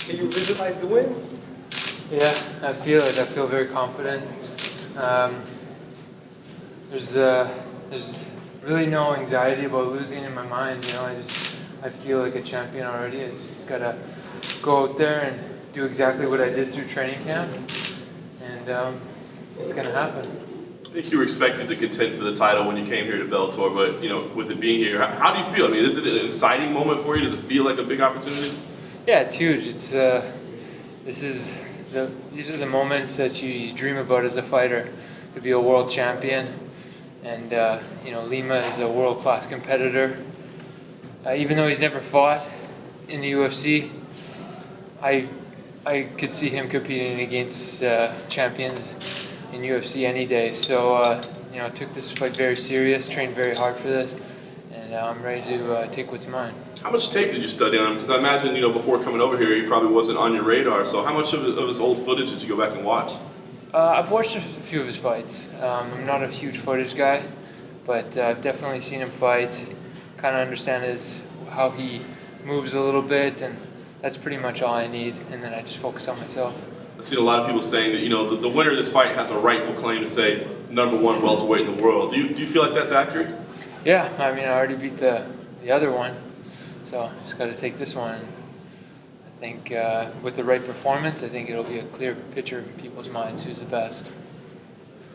Can you visualize the win? Yeah, I feel it. I feel very confident. There's really no anxiety about losing in my mind. You know, I feel like a champion already. I just gotta go out there and do exactly what I did through training camp, and it's gonna happen. I think you were expected to contend for the title when you came here to Bellator, but you know, with it being here, how do you feel? I mean, is it an exciting moment for you? Does it feel like a big opportunity? Yeah, it's huge. It's these are the moments that you dream about as a fighter, to be a world champion, and you know, Lima is a world-class competitor. Even though he's never fought in the UFC, I could see him competing against champions in UFC any day. So you know, I took this fight very serious, trained very hard for this, and I'm ready to take what's mine. How much tape did you study on him? Because I imagine, you know, before coming over here, he probably wasn't on your radar. So how much of his old footage did you go back and watch? I've watched a few of his fights. I'm not a huge footage guy, but I've definitely seen him fight, kind of understand how he moves a little bit, and that's pretty much all I need, and then I just focus on myself. I've seen a lot of people saying that, you know, the winner of this fight has a rightful claim to say #1 welterweight in the world. Do you feel like that's accurate? Yeah, I mean, I already beat the other one, so I just got to take this one. I think with the right performance, I think it'll be a clear picture in people's minds who's the best.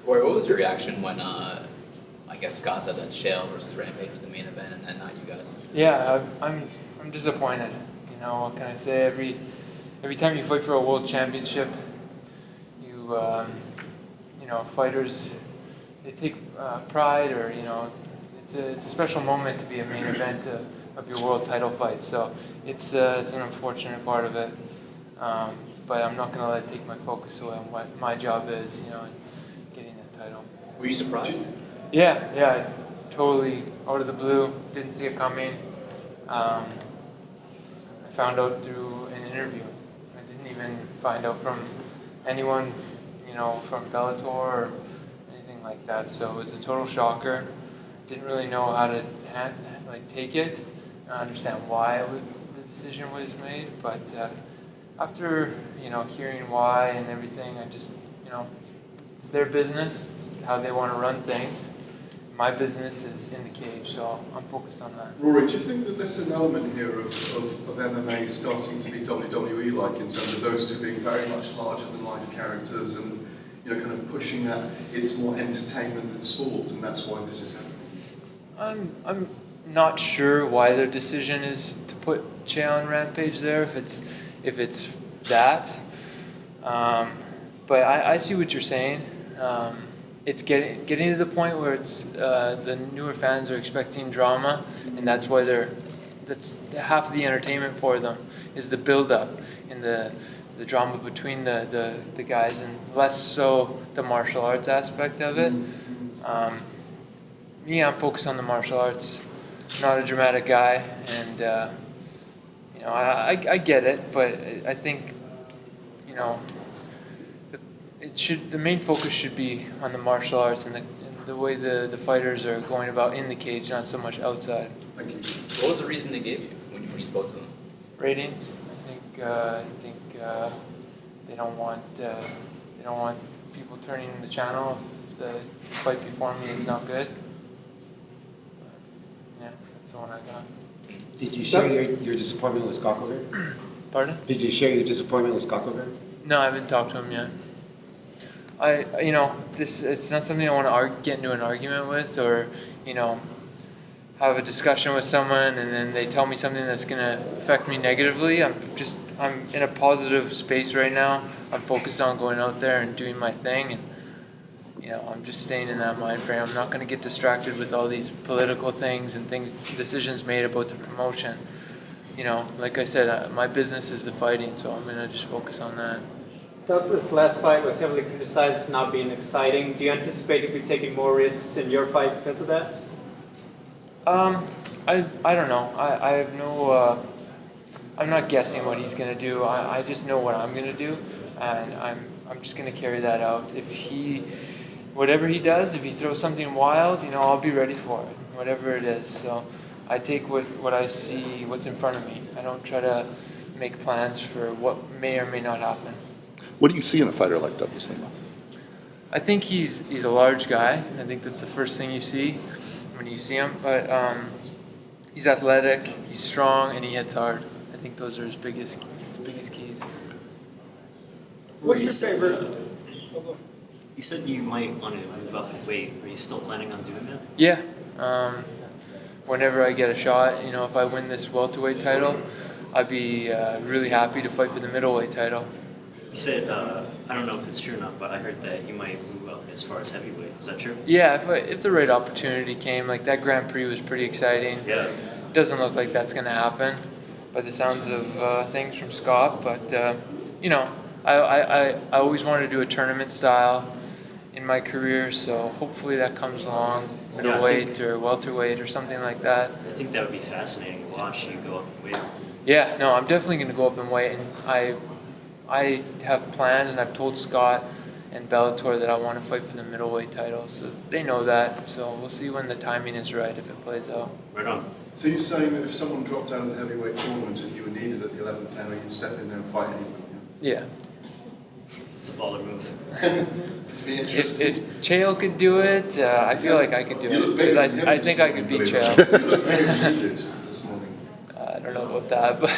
Rory, what was your reaction when I guess Scott said that Shale versus Rampage was the main event and not you guys? Yeah, I'm disappointed. You know, what can I say? Every time you fight for a world championship, you know, fighters, they take pride, or you know, it's a special moment to be a main event of your world title fight. So it's an unfortunate part of it, but I'm not going to let it take my focus away on what my job is, you know, getting that title. Were you surprised? Yeah, totally out of the blue. Didn't see it coming. I found out through an interview. I didn't even find out from anyone, you know, from Bellator or anything like that. So it was a total shocker. Didn't really know how to take it. I understand why the decision was made, but after, you know, hearing why and everything, I just, you know, it's their business. It's how they want to run things. My business is in the cage, so I'm focused on that. Rory, do you think that there's an element here of MMA starting to be WWE-like in terms of those two being very much larger-than-life characters and, you know, kind of pushing that it's more entertainment than sport, and that's why this is happening? I'm not sure why their decision is to put Chael and Rampage there, if it's that. But I see what you're saying. It's getting to the point where it's the newer fans are expecting drama, and that's why that's half of the entertainment for them is the build-up and the drama between the guys, and less so the martial arts aspect of it. Me, I'm focused on the martial arts. Not a dramatic guy, and you know, I get it, but I think, you know, the main focus should be on the martial arts and the way the fighters are going about in the cage, not so much outside. Thank you. What was the reason they gave you when you spoke to them? Ratings. I think they don't want people turning the channel if the fight before me is not good. Yeah, that's the one I got. Did you share your disappointment with Scott Coker? Pardon? Did you share your disappointment with Scott Coker? No, I haven't talked to him yet. You know, it's not something I want to get into an argument with, or, you know, have a discussion with someone and then they tell me something that's going to affect me negatively. I'm in a positive space right now. I'm focused on going out there and doing my thing, and, you know, I'm just staying in that mind frame. I'm not going to get distracted with all these political things and decisions made about the promotion. You know, like I said, my business is the fighting, so I'm going to just focus on that. This last fight was heavily criticized as not being exciting. Do you anticipate you'll be taking more risks in your fight because of that? I don't know. I have no. I'm not guessing what he's gonna do. I just know what I'm gonna do, and I'm just gonna carry that out. Whatever he does, if he throws something wild, you know, I'll be ready for it, whatever it is. So I take what I see, what's in front of me. I don't try to make plans for what may or may not happen. What do you see in a fighter like Douglas Lima? I think he's a large guy. I think that's the first thing you see when you see him. But he's athletic, he's strong, and he hits hard. I think those are his biggest keys. What's your favorite? You said you might want to move up in weight. Are you still planning on doing that? Yeah. Whenever I get a shot, you know, if I win this welterweight title, I'd be really happy to fight for the middleweight title. You said, I don't know if it's true or not, but I heard that you might move up as far as heavyweight. Is that true? Yeah, if the right opportunity came, like that Grand Prix was pretty exciting. Yeah. Doesn't look like that's going to happen by the sounds of things from Scott, but you know, I always wanted to do a tournament style in my career, so hopefully that comes along, middleweight or welterweight or something like that. I think that would be fascinating to watch you go up in weight. Yeah, no, I'm definitely going to go up in weight, and I have plans, and I've told Scott and Bellator that I want to fight for the middleweight title, so they know that. So we'll see when the timing is right, if it plays out. Right on. So you're saying that if someone dropped out of the heavyweight tournament and you were needed at the 11th hour, you'd step in there and fight anyone? Yeah. It's a baller move. It'd be interesting. If Chael could do it, I feel like I could do You it, look because bigger than him I this think I morning, could beat believe it. Chael. You look very heated this morning. I don't know about that, but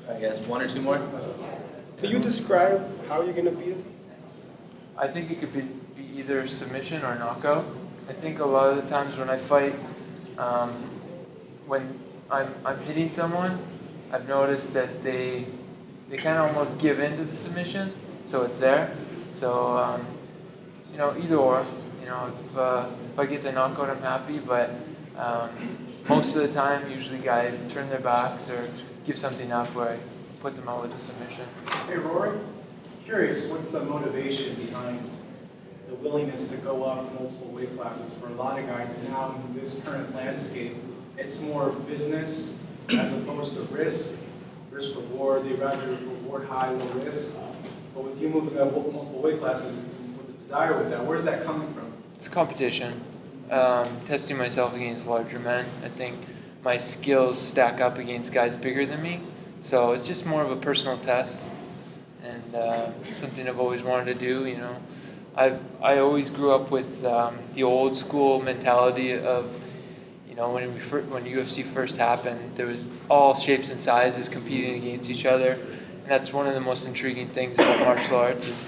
I guess one or two more. Can you describe how you're going to beat him? I think it could be either submission or knockout. I think a lot of the times when I fight, when I'm hitting someone, I've noticed that they kind of almost give in to the submission, so it's there. So you know, either or. You know, if I get the knockout, I'm happy. But most of the time, usually guys turn their backs or give something up where I put them out with a submission. Hey, Rory, curious, what's the motivation behind the willingness to go up multiple weight classes? For a lot of guys now in this current landscape, it's more business as opposed to risk reward. They rather reward high, low risk. But with you moving up multiple weight classes, with the desire with that, where's that coming from? It's competition. Testing myself against larger men. I think my skills stack up against guys bigger than me. So it's just more of a personal test, and something I've always wanted to do. You know, I always grew up with the old school mentality of, you know, when UFC first happened, there was all shapes and sizes competing against each other, and that's one of the most intriguing things about martial arts is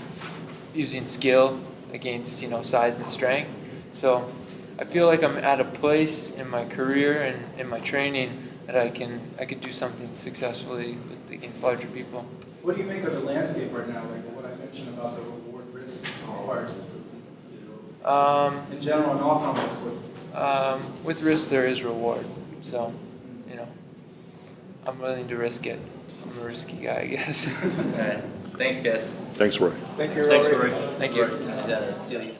using skill against, you know, size and strength. So I feel like I'm at a place in my career and in my training that I could do something successfully against larger people. What do you make of the landscape right now? Like what I mentioned about the reward risk part. In general, in all combat sports. With risk, there is reward. So, you know, I'm willing to risk it. I'm a risky guy, I guess. All right. Thanks, guys. Thanks, Roy. Thank you, Thanks, Rory. Thank you. Steal you.